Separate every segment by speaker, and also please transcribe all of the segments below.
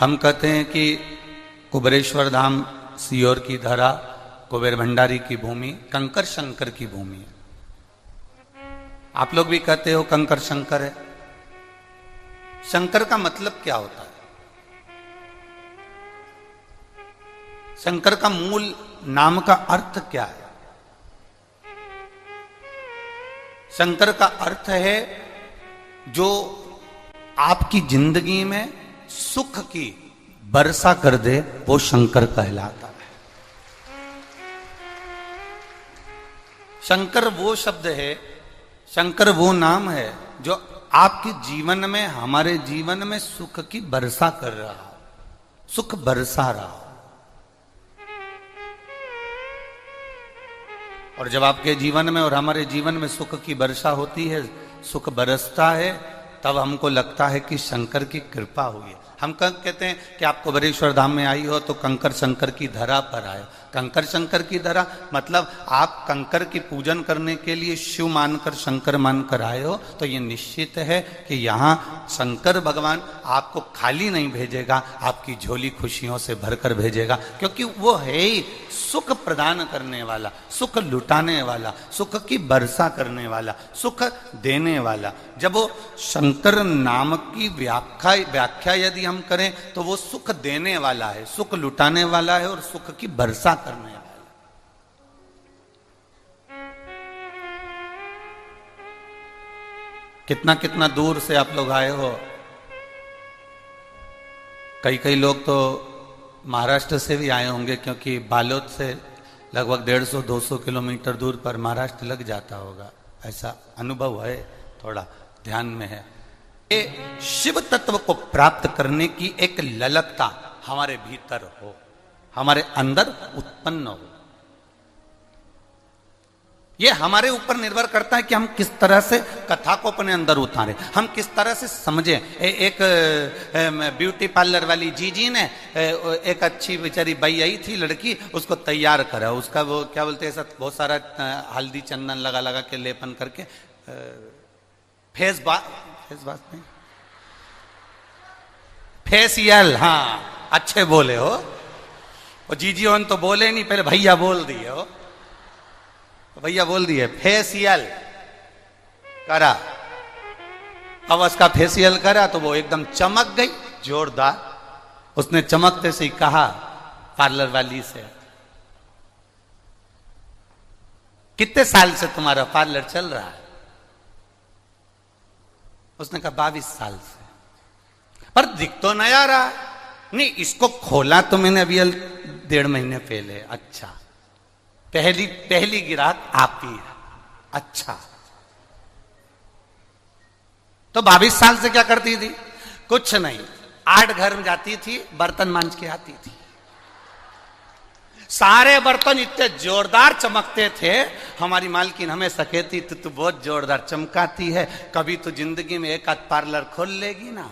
Speaker 1: हम कहते हैं कि कुबेरेश्वर धाम सीहोर की धरा, कुबेर भंडारी की भूमि, कंकर शंकर की भूमि है। आप लोग भी कहते हो कंकर शंकर है। शंकर का मतलब क्या होता है? शंकर का मूल नाम का अर्थ क्या है? शंकर का अर्थ है जो आपकी जिंदगी में सुख की वर्षा कर दे, वो शंकर कहलाता है। शंकर वो शब्द है, शंकर वो नाम है जो आपके जीवन में, हमारे जीवन में सुख की वर्षा कर रहा हो, सुख बरसा रहा हो। और जब आपके जीवन में और हमारे जीवन में सुख की वर्षा होती है, सुख बरसता है, तब हमको लगता है कि शंकर की कृपा हुई है। हम कहते हैं कि आप कुबेरेश्वर धाम में आई हो तो कंकर शंकर की धरा पर आए। कंकर शंकर की धरा मतलब आप कंकर की पूजन करने के लिए शिव मानकर, शंकर मानकर आए हो, तो ये निश्चित है कि यहाँ शंकर भगवान आपको खाली नहीं भेजेगा, आपकी झोली खुशियों से भरकर भेजेगा, क्योंकि वो है ही सुख प्रदान करने वाला, सुख लुटाने वाला, सुख की वर्षा करने वाला, सुख देने वाला। जब वो शंकर नाम की व्याख्या यदि हम करें तो वो सुख देने वाला है, सुख लुटाने वाला है और सुख की वर्षा करने वाला। कितना कितना दूर से आप लोग आए हो। कई लोग तो महाराष्ट्र से भी आए होंगे, क्योंकि बालोद से लगभग 150-200 किलोमीटर दूर पर महाराष्ट्र लग जाता होगा, ऐसा अनुभव है, थोड़ा ध्यान में है। ये शिव तत्व को प्राप्त करने की एक ललकता हमारे भीतर हो, हमारे अंदर उत्पन्न हो। ये हमारे ऊपर निर्भर करता है कि हम किस तरह से कथा को अपने अंदर उतारें, हम किस तरह से समझें। एक ब्यूटी पार्लर वाली जीजी ने एक अच्छी बेचारी बई आई थी लड़की, उसको तैयार करा, उसका वो क्या बोलते हैं, बहुत सारा हल्दी चंदन लगा लगा के लेपन करके फेसियल, हाँ अच्छे बोले हो। और जीजी होन तो बोले नहीं, पहले भैया बोल दिए हो, भैया बोल दिए फेसियल करा। अब उसका फेसियल करा तो वो एकदम चमक गई जोरदार। उसने चमकते से ही कहा पार्लर वाली से, कितने साल से तुम्हारा पार्लर चल रहा है? उसने कहा 22 साल से। पर दिख तो नया रहा। नहीं, इसको खोला तो मैंने अभी 1.5 महीने पहले। अच्छा, पहली गिराक आप ही है। अच्छा, तो 22 साल से क्या करती थी? कुछ नहीं, 8 घर में जाती थी, बर्तन मांज के आती थी। सारे बर्तन इतने जोरदार चमकते थे, हमारी मालकिन हमेशा कहती तू बहुत जोरदार चमकाती है, कभी तो जिंदगी में एक आध पार्लर खोल लेगी ना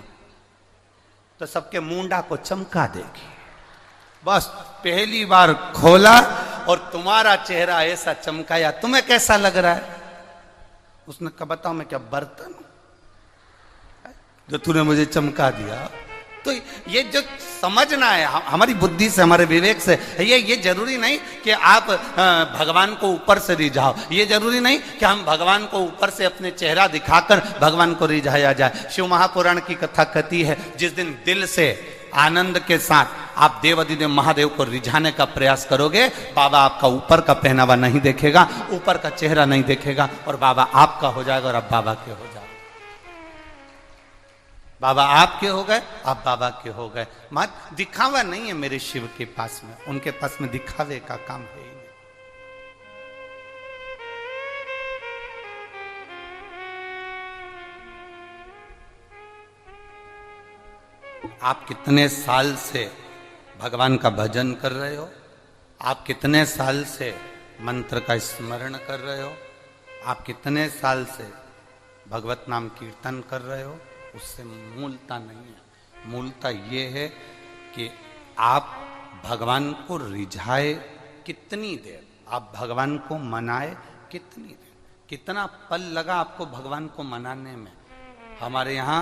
Speaker 1: तो सबके मुंडा को चमका देगी। बस पहली बार खोला और तुम्हारा चेहरा ऐसा चमकाया, तुम्हें कैसा लग रहा है? उसने कहा बताओ मैं क्या बर्तन जो तूने मुझे चमका दिया? तो ये जो समझना है हमारी बुद्धि से, हमारे विवेक से, ये जरूरी नहीं कि आप भगवान को ऊपर से रिझाओ, ये जरूरी नहीं कि हम भगवान को ऊपर से अपने चेहरा दिखाकर भगवान को रिझाया जाए। शिव महापुराण की कथा कहती है, जिस दिन दिल से आनंद के साथ आप देवाधिदेव महादेव को रिझाने का प्रयास करोगे, बाबा आपका ऊपर का पहनावा नहीं देखेगा, ऊपर का चेहरा नहीं देखेगा, और बाबा आपका हो जाएगा और आप बाबा के हो जाएगा। बाबा आपके हो गए, आप बाबा के हो गए। मत दिखावा नहीं है मेरे शिव के पास में, उनके पास में दिखावे का काम है ही नहीं। आप कितने साल से भगवान का भजन कर रहे हो? आप कितने साल से मंत्र का स्मरण कर रहे हो? आप कितने साल से भगवत नाम कीर्तन कर रहे हो? उससे मूलता नहीं है। मूलता ये है कि आप भगवान को रिझाए कितनी देर, आप भगवान को मनाए कितनी देर, कितना पल लगा आपको भगवान को मनाने में। हमारे यहाँ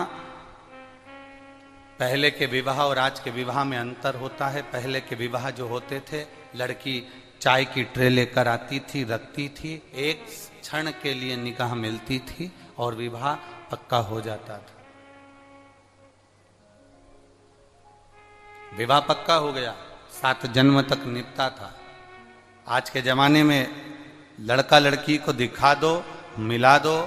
Speaker 1: पहले के विवाह और आज के विवाह में अंतर होता है। पहले के विवाह जो होते थे, लड़की चाय की ट्रे लेकर आती थी, रखती थी, एक क्षण के लिए निकाह मिलती थी और विवाह पक्का हो जाता था। विवाह पक्का हो गया, 7 जन्म तक निपटा था। आज के जमाने में लड़का लड़की को दिखा दो, मिला दो,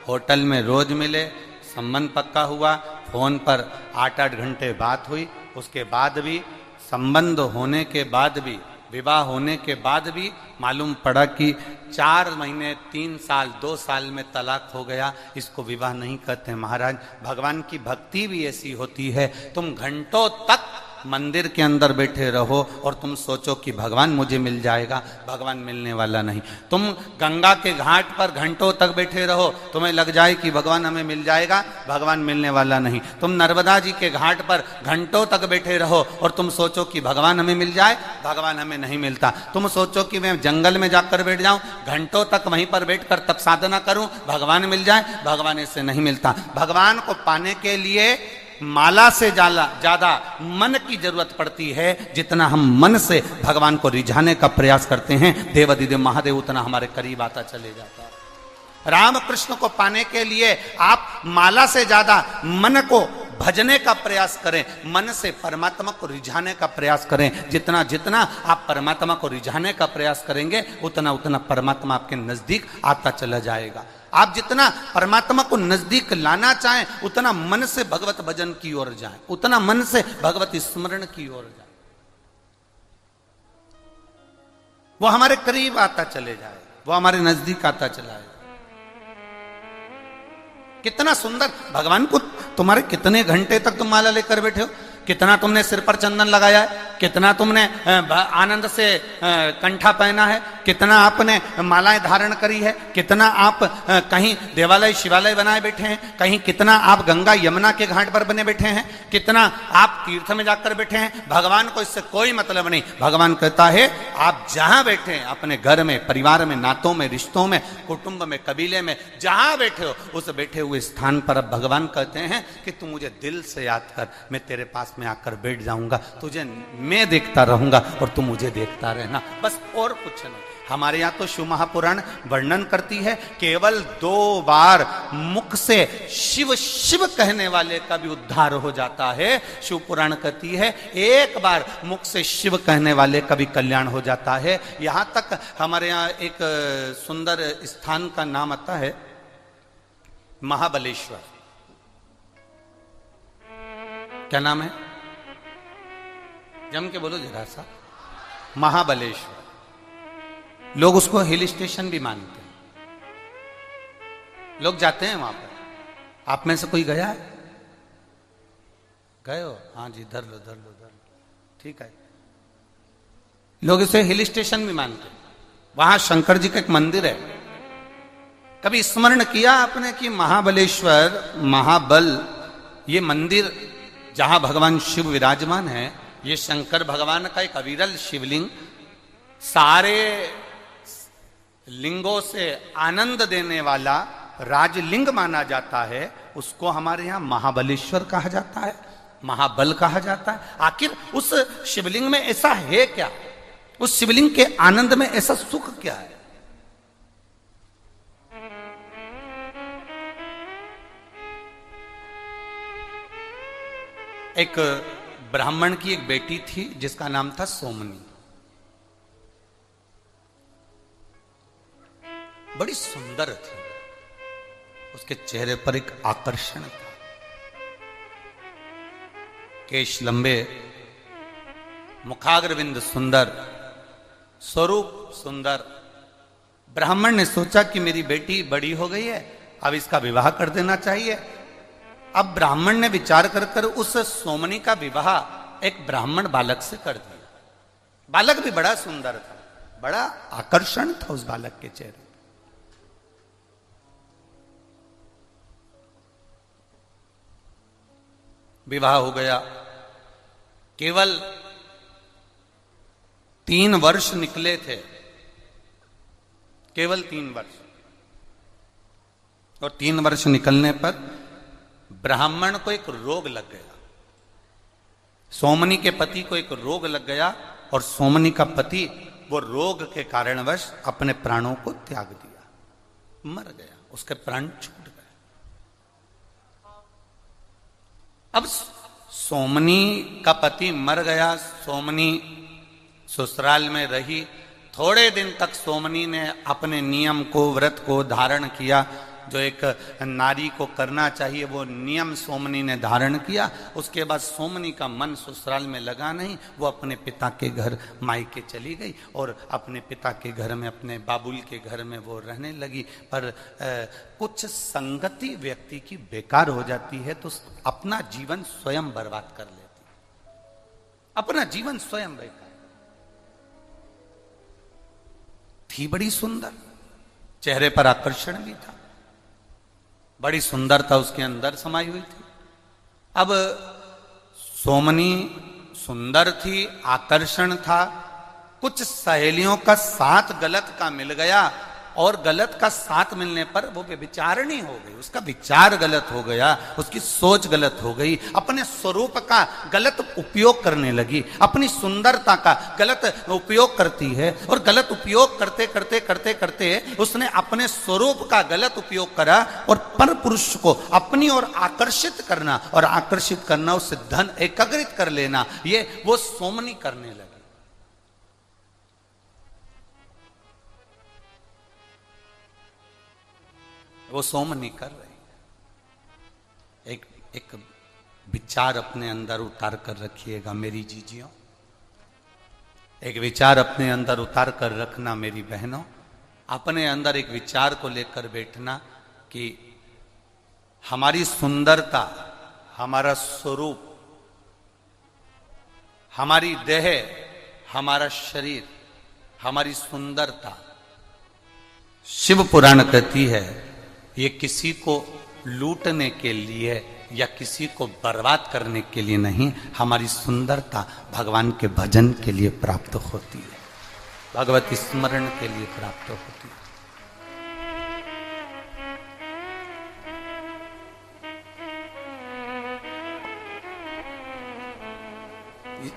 Speaker 1: होटल में रोज मिले, संबंध पक्का हुआ, फोन पर 8-8 घंटे बात हुई, उसके बाद भी संबंध होने के बाद भी, विवाह होने के बाद भी मालूम पड़ा कि 4 महीने, 3 साल, 2 साल में तलाक हो गया। इसको विवाह नहीं कहते महाराज। भगवान की भक्ति भी ऐसी होती है, तुम घंटों तक मंदिर के अंदर बैठे रहो और तुम सोचो कि भगवान मुझे मिल जाएगा, भगवान मिलने वाला नहीं। तुम गंगा के घाट पर घंटों तक बैठे रहो, तुम्हें लग जाए कि भगवान हमें मिल जाएगा, भगवान मिलने वाला नहीं। तुम नर्मदा जी के घाट पर घंटों तक बैठे रहो और तुम सोचो कि भगवान हमें मिल जाए, भगवान हमें नहीं मिलता। तुम सोचो कि मैं जंगल में जाकर बैठ जाऊं, घंटों तक वहीं पर बैठकर तप साधना करूं, भगवान मिल जाए, भगवान इससे नहीं मिलता। भगवान को पाने के लिए माला से ज्यादा मन की जरूरत पड़ती है। जितना हम मन से भगवान को रिझाने का प्रयास करते हैं, देवाधिदेव महादेव उतना हमारे करीब आता चले जाता है। राम कृष्ण को पाने के लिए आप माला से ज्यादा मन को भजने का प्रयास करें, मन से परमात्मा को रिझाने का प्रयास करें। जितना जितना आप परमात्मा को रिझाने का प्रयास करेंगे, उतना उतना परमात्मा आपके नजदीक आता चला जाएगा। आप जितना परमात्मा को नजदीक लाना चाहें, उतना मन से भगवत भजन की ओर जाएं, उतना मन से भगवत स्मरण की ओर जाएं, वो हमारे करीब आता चले जाए, वो हमारे नजदीक आता चला जाए। कितना सुंदर भगवान को, तुम्हारे कितने घंटे तक तुम माला लेकर बैठे हो, कितना तुमने सिर पर चंदन लगाया है, कितना तुमने आनंद से कंठा पहना है, कितना आपने मालाएं धारण करी है, कितना आप कहीं देवालय शिवालय बनाए बैठे हैं, कहीं कितना आप गंगा यमुना के घाट पर बने बैठे हैं, कितना आप तीर्थ में जाकर बैठे हैं। भगवान को इससे कोई मतलब नहीं। भगवान कहता है आप जहां बैठे हैं, अपने घर में, परिवार में, नातों में, रिश्तों में, कुटुंब में, कबीले में, जहां बैठे हो, उस बैठे हुए स्थान पर अब भगवान कहते हैं कि तू मुझे दिल से याद कर, मैं तेरे पास में आकर बैठ जाऊंगा, तुझे मैं देखता रहूंगा और तू मुझे देखता रहना, बस और कुछ नहीं। हमारे यहाँ तो शिव महापुराण वर्णन करती है, केवल 2 बार मुख से शिव शिव कहने वाले का भी उद्धार हो जाता है। शिव पुराण कहती है 1 बार मुख से शिव कहने वाले का भी कल्याण हो जाता है। यहाँ तक हमारे यहाँ एक सुंदर स्थान का नाम आता है महाबलेश्वर। क्या नाम है? जम के बोलो जरा सा। महाबलेश्वर। लोग उसको हिल स्टेशन भी मानते हैं, लोग जाते हैं वहां पर। आप में से कोई गया है? गए हो? हाँ जी, धर लो धर लो धर लो, ठीक है। लोग इसे हिल स्टेशन भी मानते हैं। वहां शंकर जी का एक मंदिर है। कभी स्मरण किया आपने कि महाबलेश्वर, महाबल, ये मंदिर जहां भगवान शिव विराजमान है, ये शंकर भगवान का एक अविरल शिवलिंग, सारे लिंगों से आनंद देने वाला राजलिंग माना जाता है। उसको हमारे यहां महाबलेश्वर कहा जाता है, महाबल कहा जाता है। आखिर उस शिवलिंग में ऐसा है क्या? उस शिवलिंग के आनंद में ऐसा सुख क्या है? एक ब्राह्मण की एक बेटी थी जिसका नाम था सोमनी। बड़ी सुंदर थी, उसके चेहरे पर एक आकर्षण था, केश लंबे, मुखाग्रविंद सुंदर, स्वरूप सुंदर। ब्राह्मण ने सोचा कि मेरी बेटी बड़ी हो गई है, अब इसका विवाह कर देना चाहिए। अब ब्राह्मण ने विचार कर कर उस सोमनी का विवाह एक ब्राह्मण बालक से कर दिया। बालक भी बड़ा सुंदर था, बड़ा आकर्षण था उस बालक के चेहरे। विवाह हो गया। केवल 3 वर्ष निकले थे, केवल 3 वर्ष। और 3 वर्ष निकलने पर ब्राह्मण को एक रोग लग गया। सोमनी के पति को एक रोग लग गया और सोमनी का पति वो रोग के कारणवश अपने प्राणों को त्याग दिया, मर गया, उसके प्राण छूट गए। अब सोमनी का पति मर गया, सोमनी ससुराल में रही। थोड़े दिन तक सोमनी ने अपने नियम को, व्रत को धारण किया, जो एक नारी को करना चाहिए वो नियम सोमनी ने धारण किया। उसके बाद सोमनी का मन ससुराल में लगा नहीं, वो अपने पिता के घर मायके चली गई और अपने पिता के घर में, अपने बाबुल के घर में वो रहने लगी। पर कुछ संगति व्यक्ति की बेकार हो जाती है तो अपना जीवन स्वयं बर्बाद कर लेती, अपना जीवन स्वयं बेकार। थी बड़ी सुंदर, चेहरे पर आकर्षण भी था, बड़ी सुंदरता उसके अंदर समाई हुई थी। अब सोमनी सुंदर थी, आकर्षण था, कुछ सहेलियों का साथ गलत का मिल गया और गलत का साथ मिलने पर वो व्यभिचारिणी हो गई, उसका विचार गलत हो गया, उसकी सोच गलत हो गई, अपने स्वरूप का गलत उपयोग करने लगी, अपनी सुंदरता का गलत उपयोग करती है और गलत उपयोग करते करते करते करते उसने अपने स्वरूप का गलत उपयोग करा और पर पुरुष को अपनी ओर आकर्षित करना और आकर्षित करना, उससे धन एकत्रित कर लेना, ये वो सोमनी करने लगी। वो सोमनी कर रही। एक विचार अपने अंदर उतार कर रखिएगा मेरी जीजियों, एक विचार अपने अंदर उतार कर रखना मेरी बहनों। अपने अंदर एक विचार को लेकर बैठना कि हमारी सुंदरता, हमारा स्वरूप, हमारी देह, हमारा शरीर, हमारी सुंदरता, शिव पुराण कहती है ये किसी को लूटने के लिए या किसी को बर्बाद करने के लिए नहीं, हमारी सुंदरता भगवान के भजन के लिए प्राप्त होती है, भगवती स्मरण के लिए प्राप्त होती है।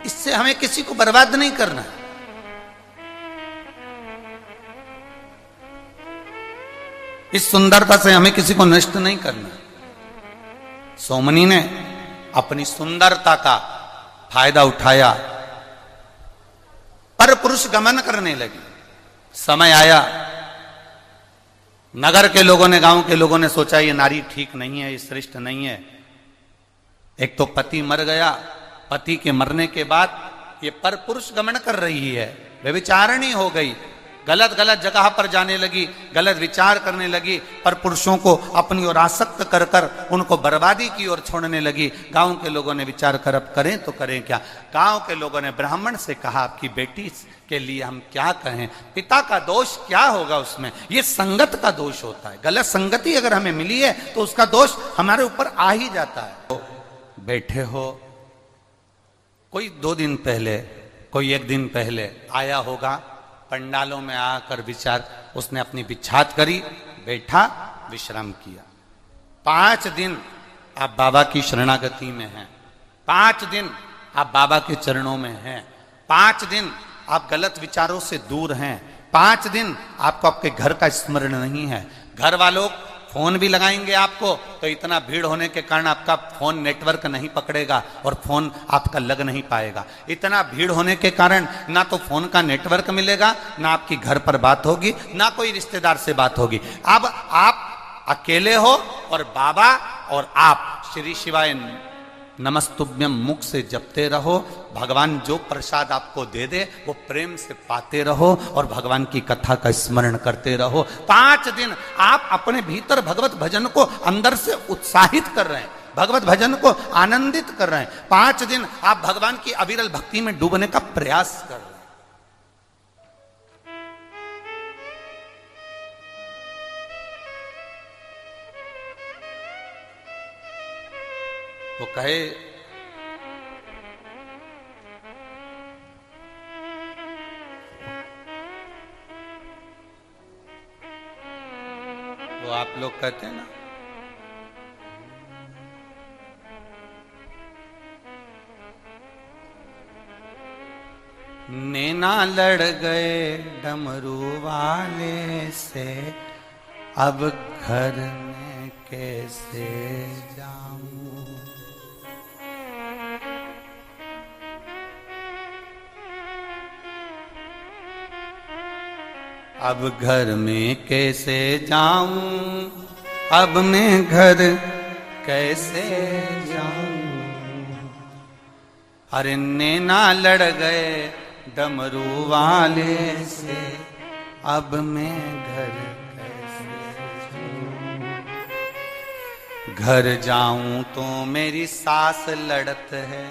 Speaker 1: इससे हमें किसी को बर्बाद नहीं करना, इस सुंदरता से हमें किसी को नष्ट नहीं करना। सोमनी ने अपनी सुंदरता का फायदा उठाया, पर पुरुष गमन करने लगी। समय आया, नगर के लोगों ने, गांव के लोगों ने सोचा ये नारी ठीक नहीं है, ये श्रेष्ठ नहीं है। एक तो पति मर गया, पति के मरने के बाद ये पर पुरुष गमन कर रही है, व्यभिचारिणी हो गई, गलत गलत जगह पर जाने लगी, गलत विचार करने लगी, पर पुरुषों को अपनी ओर आसक्त कर कर उनको बर्बादी की ओर छोड़ने लगी। गांव के लोगों ने विचार कर अब करें तो करें क्या। गांव के लोगों ने ब्राह्मण से कहा आपकी बेटी के लिए हम क्या कहें, पिता का दोष क्या होगा उसमें, ये संगत का दोष होता है, गलत संगति अगर हमें मिली है तो उसका दोष हमारे ऊपर आ ही जाता है। तो बैठे हो, कोई 2 दिन पहले, कोई 1 दिन पहले आया होगा, पंडालों में आकर विचार, उसने अपनी बिछात करी, बैठा, विश्राम किया। 5 दिन आप बाबा की शरणागति में हैं, 5 दिन आप बाबा के चरणों में हैं, 5 दिन आप गलत विचारों से दूर हैं, 5 दिन आपको आपके घर का स्मरण नहीं है। घर वालों फोन भी लगाएंगे आपको तो इतना भीड़ होने के कारण आपका फोन नेटवर्क नहीं पकड़ेगा और फोन आपका लग नहीं पाएगा। इतना भीड़ होने के कारण ना तो फोन का नेटवर्क मिलेगा, ना आपकी घर पर बात होगी, ना कोई रिश्तेदार से बात होगी। अब आप अकेले हो और बाबा और आप श्री शिवाय नमस्तुभ्यम मुख से जपते रहो। भगवान जो प्रसाद आपको दे दे वो प्रेम से पाते रहो और भगवान की कथा का स्मरण करते रहो। 5 दिन आप अपने भीतर भगवत भजन को अंदर से उत्साहित कर रहे हैं, भगवत भजन को आनंदित कर रहे हैं। 5 दिन आप भगवान की अविरल भक्ति में डूबने का प्रयास कर रहे हैं। वो कहे वो आप लोग कहते हैं ना, नैना लड़ गए डमरू वाले से, अब घर में कैसे जाऊं। अब घर में कैसे जाऊं, अब मैं घर कैसे जाऊं। अरे नैना लड़ गए डमरू वाले से, अब मैं घर कैसे जाऊं। घर जाऊं तो मेरी सास लड़त है,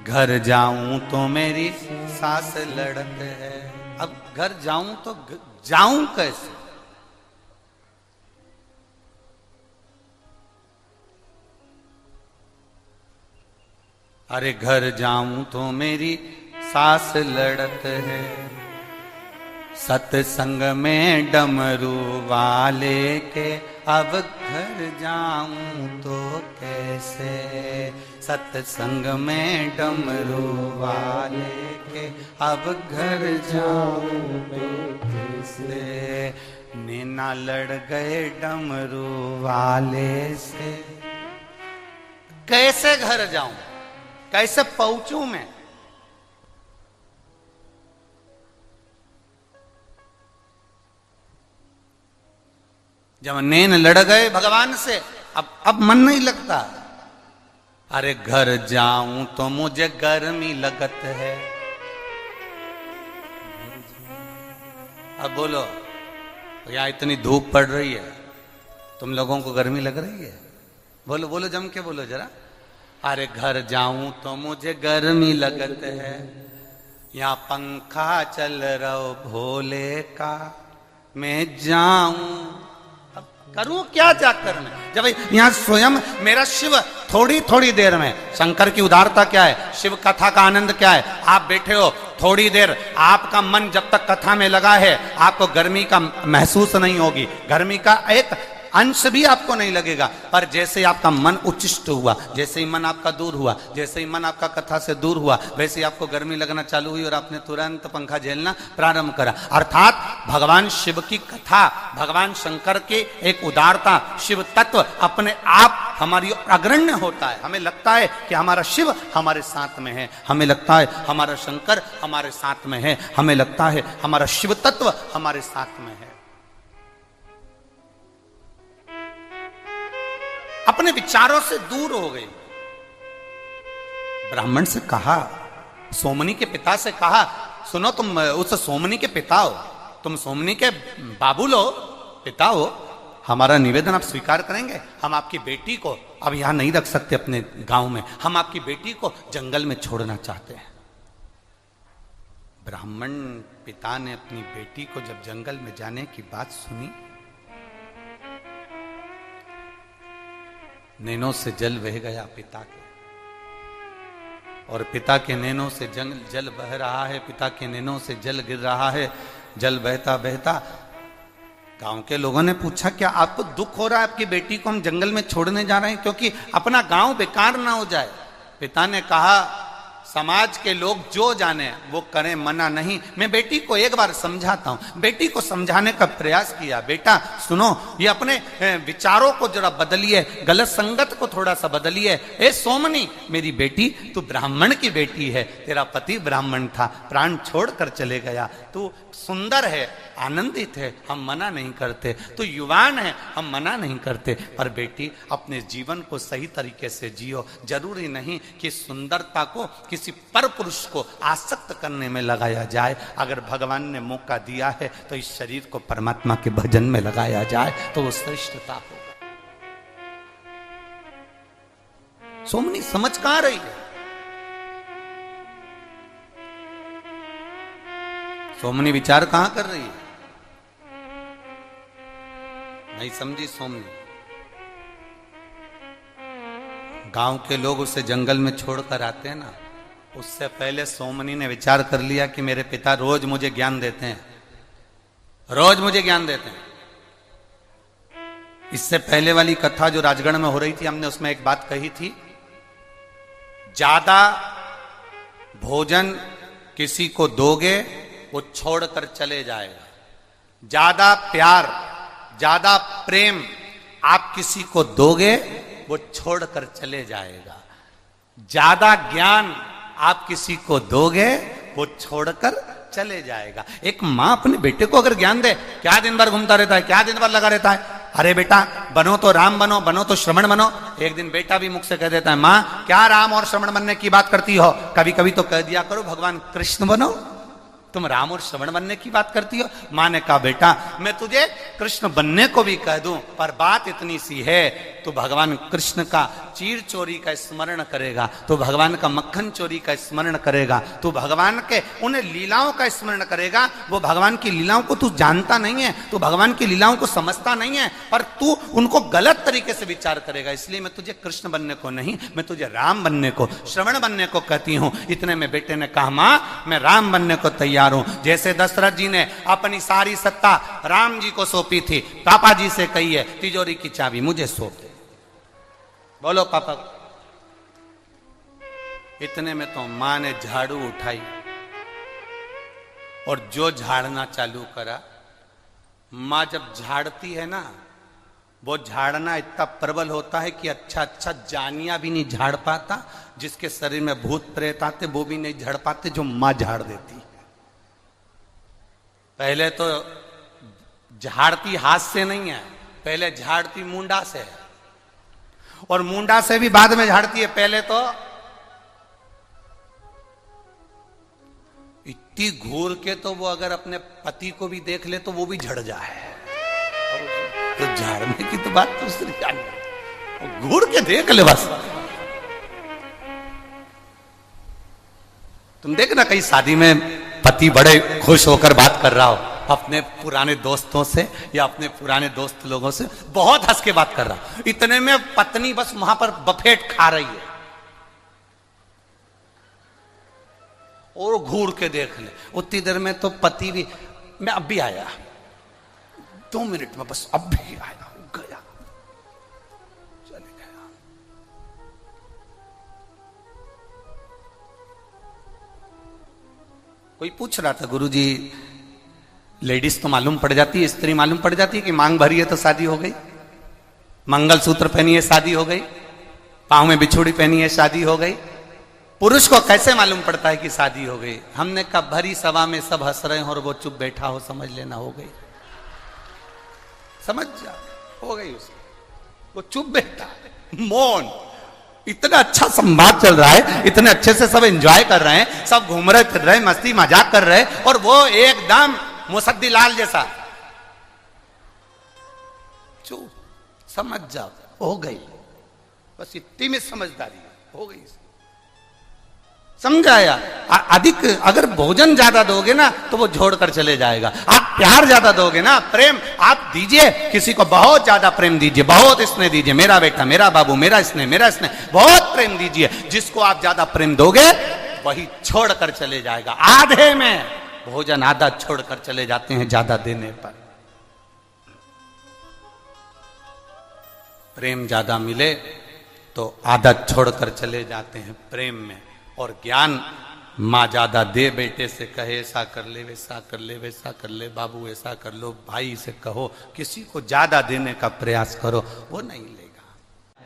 Speaker 1: घर जाऊं तो मेरी सास लड़त है। अब घर जाऊं तो जाऊं कैसे। अरे घर जाऊं तो मेरी सास लड़त है, सत्संग में डमरू वाले के, अब घर जाऊं तो कैसे। सत्संग में डमरू वाले के, अब घर जाऊं तो कैसे। नैना लड़ गए डमरू वाले से, कैसे घर जाऊं, कैसे पहुंचूं मैं। जब नैन लड़ गए भगवान से, अब मन नहीं लगता। अरे घर जाऊं तो मुझे गर्मी लगत है। अब बोलो यहाँ इतनी धूप पड़ रही है, तुम लोगों को गर्मी लग रही है? बोलो बोलो, जम के बोलो जरा। अरे घर जाऊं तो मुझे गर्मी लगत है, यहाँ पंखा चल रहा भोले का, मैं जाऊं करूं क्या जाकर मैं। जब यहां स्वयं मेरा शिव थोड़ी थोड़ी देर में, शंकर की उदारता क्या है, शिव कथा का आनंद क्या है। आप बैठे हो थोड़ी देर, आपका मन जब तक कथा में लगा है, आपको गर्मी का महसूस नहीं होगी, गर्मी का एक अंश भी आपको नहीं लगेगा। पर जैसे ही आपका मन उच्चिष्ट हुआ, जैसे ही मन आपका दूर हुआ, जैसे ही मन आपका कथा से दूर हुआ, वैसे ही आपको गर्मी लगना चालू हुई और आपने तुरंत पंखा झेलना प्रारंभ करा। अर्थात भगवान शिव की कथा, भगवान शंकर के एक उदारता, शिव तत्व अपने आप हमारी अग्रण्य होता है। हमें लगता है कि हमारा शिव हमारे साथ में है, हमें लगता है हमारा शंकर हमारे साथ में है, हमें लगता है हमारा शिव तत्व हमारे साथ में है। अपने विचारों से दूर हो गए। ब्राह्मण से कहा, सोमनी के पिता से कहा, सुनो तुम उस सोमनी के पिता हो, तुम सोमनी के बाबू लो, पिता हो, हमारा निवेदन आप स्वीकार करेंगे। हम आपकी बेटी को अब यहां नहीं रख सकते अपने गांव में, हम आपकी बेटी को जंगल में छोड़ना चाहते हैं। ब्राह्मण पिता ने अपनी बेटी को जब जंगल में जाने की बात सुनी, नैनों से जल बह गया पिता के, और पिता के नैनों से जल बह रहा है, पिता के नैनों से जल गिर रहा है। जल बहता बहता गांव के लोगों ने पूछा, क्या आपको दुख हो रहा है, आपकी बेटी को हम जंगल में छोड़ने जा रहे हैं क्योंकि अपना गांव बेकार ना हो जाए। पिता ने कहा, समाज के लोग जो जाने वो करें, मना नहीं। मैं बेटी को एक बार समझाता हूं। बेटी को समझाने का प्रयास किया, बेटा सुनो, ये अपने विचारों को जरा बदलिए, गलत संगत को थोड़ा सा बदलिए। ए सोमनी, मेरी बेटी, तू ब्राह्मण की बेटी है, तेरा पति ब्राह्मण था, प्राण छोड़कर चले गया, तू सुंदर है, आनंदित है, हम मना नहीं करते, तू युवान है, हम मना नहीं करते, पर बेटी अपने जीवन को सही तरीके से जियो। जरूरी नहीं कि सुंदरता को किसी पर पुरुष को आसक्त करने में लगाया जाए। अगर भगवान ने मौका दिया है तो इस शरीर को परमात्मा के भजन में लगाया जाए तो वो श्रेष्ठता होगा। सोमनी समझ कहां रही है? सोमनी विचार कहां कर रही है? नहीं समझी सोमनी। गांव के लोग उसे जंगल में छोड़कर आते हैं ना, उससे पहले सोमनी ने विचार कर लिया कि मेरे पिता रोज मुझे ज्ञान देते हैं, रोज मुझे ज्ञान देते हैं। इससे पहले वाली कथा जो राजगढ़ में हो रही थी, हमने उसमें एक बात कही थी, ज्यादा भोजन किसी को दोगे वो छोड़कर चले जाएगा। ज्यादा प्यार, ज्यादा प्रेम आप किसी को दोगे वो छोड़कर चले जाएगा। ज्यादा ज्ञान आप किसी को दोगे वो छोड़कर चले जाएगा। एक मां अपने बेटे को अगर ज्ञान दे, क्या दिन भर घूमता रहता है, क्या दिन भर लगा रहता है, अरे बेटा बनो तो राम बनो, बनो तो श्रवण बनो। एक दिन बेटा भी मुख से कह देता है, मां क्या राम और श्रवण बनने की बात करती हो, कभी कभी तो कह दिया करो भगवान कृष्ण बनो, तुम राम और श्रवण बनने की बात करती हो। मां ने कहा बेटा मैं तुझे कृष्ण बनने को भी कह दूं, पर बात इतनी सी है, तो भगवान कृष्ण का चीर चोरी का स्मरण करेगा, तो भगवान का मक्खन चोरी का स्मरण करेगा, तो भगवान के उन लीलाओं का स्मरण करेगा। वो भगवान की लीलाओं को तू जानता नहीं है, तू भगवान की लीलाओं को समझता नहीं है, पर तू उनको गलत तरीके से विचार करेगा। इसलिए मैं तुझे कृष्ण बनने को नहीं, मैं तुझे राम बनने को, श्रवण बनने को कहती हूं। इतने में बेटे ने कहा मां मैं राम बनने को तैयार हूं। जैसे दशरथ जी ने अपनी सारी सत्ता राम जी को सौंपी थी, पापा जी से कही है तिजोरी की चाबी मुझे सौंप दे, बोलो पापा। इतने में तो मां ने झाड़ू उठाई और जो झाड़ना चालू करा। मां जब झाड़ती है ना, वो झाड़ना इतना प्रबल होता है कि अच्छा अच्छा जानिया भी नहीं झाड़ पाता, जिसके शरीर में भूत प्रेत आते वो भी नहीं झाड़ पाते, जो मां झाड़ देती है। पहले तो झाड़ती हाथ से नहीं है, पहले झाड़ती मुंडा से है, और मुंडा से भी बाद में झाड़ती है। पहले तो इतनी घूर के तो वो अगर अपने पति को भी देख ले तो वो भी झड़ जाए, तो झाड़ने की तो बात दूसरी जानी, घूर के देख ले बस। तुम देखना कहीं शादी में पति बड़े खुश होकर बात कर रहा हो अपने पुराने दोस्तों से या अपने पुराने दोस्त लोगों से, बहुत हंस के बात कर रहा, इतने में पत्नी बस वहां पर बफेट खा रही है, और घूर के देख ले। उतनी देर में तो पति भी, मैं अब भी आया, 2 मिनट में बस अब भी आया, गया, चले गया। कोई पूछ रहा था गुरुजी लेडीज तो मालूम पड़ जाती है, स्त्री मालूम पड़ जाती है कि मांग भरी है तो शादी हो गई, मंगलसूत्र पहनी है शादी हो गई, पांव में बिछुड़ी पहनी है शादी हो गई, पुरुष को कैसे मालूम पड़ता है कि शादी हो गई? हमने कहा भरी सभा में सब हंस रहे हैं और वो चुप बैठा हो, समझ लेना हो गई, समझ जा, हो गई उसको, वो चुप बैठा, मौन। इतना अच्छा संवाद चल रहा है, इतने अच्छे से सब एंजॉय कर रहे हैं, सब घूम रहे फिर रहे, मस्ती मजाक कर रहे, और वो एकदम मुसद्दी लाल जैसा चुप, समझ जाओ हो गई, बस इतनी में समझदारी हो गई, समझाया। अधिक अगर भोजन ज्यादा दोगे ना तो वो छोड़कर चले जाएगा। आप प्यार ज्यादा दोगे ना, प्रेम आप दीजिए, किसी को बहुत ज्यादा प्रेम दीजिए, बहुत स्नेह दीजिए, मेरा बेटा, मेरा बाबू, मेरा स्नेह, बहुत प्रेम दीजिए। जिसको आप ज्यादा प्रेम दोगे वही छोड़कर चले जाएगा। आधे में भोजन आधा छोड़कर चले जाते हैं ज्यादा देने पर। प्रेम ज्यादा मिले तो आधा छोड़कर चले जाते हैं प्रेम में। और ज्ञान माँ ज्यादा दे, बेटे से कहे ऐसा कर ले, वैसा कर ले, वैसा कर ले, बाबू ऐसा कर लो, भाई से कहो, किसी को ज्यादा देने का प्रयास करो, वो नहीं लेगा।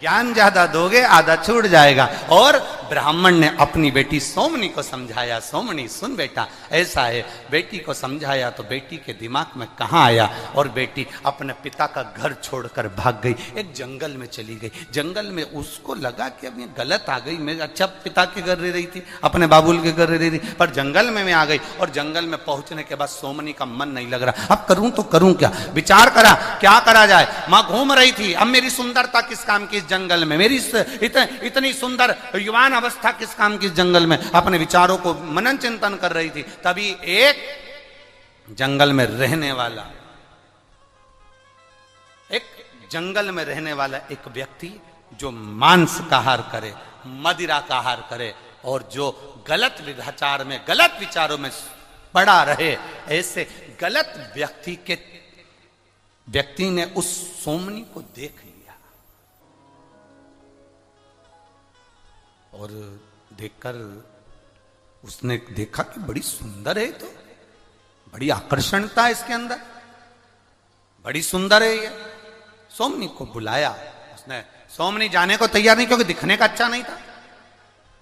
Speaker 1: ज्ञान ज्यादा दोगे आधा छूट जाएगा। और ब्राह्मण ने अपनी बेटी सोमनी को समझाया, सोमनी सुन बेटा ऐसा है, बेटी को समझाया तो बेटी के दिमाग में कहाँ आया, और बेटी अपने पिता का घर छोड़कर भाग गई, एक जंगल में चली गई। जंगल में उसको लगा कि अब ये गलत आ गई, मैं अच्छा पिता के घर रह रही थी, अपने बाबुल के घर रह रही थी, पर जंगल में मैं आ गई। और जंगल में पहुंचने के बाद सोमनी का मन नहीं लग रहा, अब करूं तो करूं क्या, विचार करा क्या करा जाए। मां घूम रही थी, अब मेरी सुंदरता किस काम की जंगल में, मेरी इतनी सुंदर युवान अवस्था किस काम की जंगल में, अपने विचारों को मनन चिंतन कर रही थी। तभी एक जंगल में रहने वाला एक व्यक्ति जो मांस का आहार करे, मदिरा का आहार करे, और जो गलत विचार में, गलत विचारों में पड़ा रहे, ऐसे गलत व्यक्ति ने उस सोमनी को देख लिया और देखकर उसने देखा कि बड़ी सुंदर है, तो बड़ी आकर्षणता है इसके अंदर, बड़ी सुंदर है ये। सोमनी को बुलाया उसने। सोमनी जाने को तैयार नहीं, क्योंकि दिखने का अच्छा नहीं था,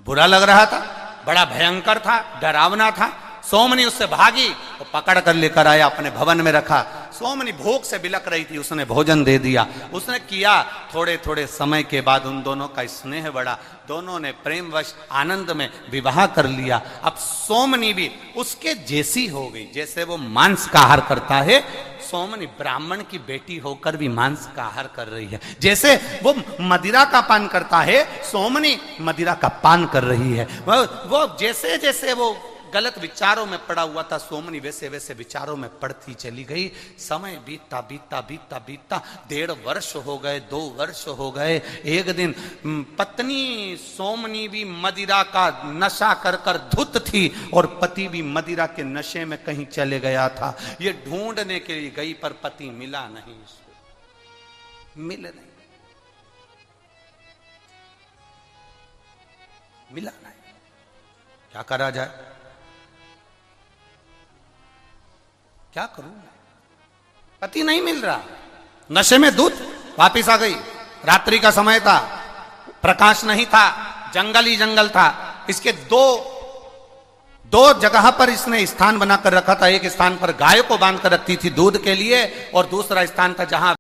Speaker 1: बुरा लग रहा था, बड़ा भयंकर था, डरावना था। सोमनी उससे भागी, वो पकड़ कर लेकर आया, अपने भवन में रखा। सोमनी भूख से बिलक रही थी, उसने भोजन दे दिया। उसने किया, थोड़े थोड़े समय के बाद उन दोनों का स्नेह बढ़ा, दोनों ने प्रेमवश आनंद में विवाह कर लिया। अब सोमनी भी उसके जैसी हो गई, जैसे वो मांस का आहार करता है, सोमनी ब्राह्मण की बेटी होकर भी मांस का आहार कर रही है। जैसे वो मदिरा का पान करता है, सोमनी मदिरा का पान कर रही है। वो जैसे जैसे वो गलत विचारों में पड़ा हुआ था, सोमनी वैसे वैसे विचारों में पड़ती चली गई। समय बीतता बीतता बीतता बीतता 1.5 वर्ष हो गए, 2 वर्ष हो गए। एक दिन पत्नी सोमनी भी मदिरा का नशा कर कर धुत थी, और पति भी मदिरा के नशे में कहीं चले गया था। ये ढूंढने के लिए गई, पर पति मिला नहीं, मिला नहीं, मिला नहीं। क्या करा जाए, क्या करूं, पति नहीं मिल रहा, नशे में धुत। वापिस आ गई, रात्रि का समय था, प्रकाश नहीं था, जंगल ही जंगल था। इसके दो जगह पर इसने स्थान बनाकर रखा था। एक स्थान पर गाय को बांध कर रखती थी दूध के लिए, और दूसरा स्थान था जहां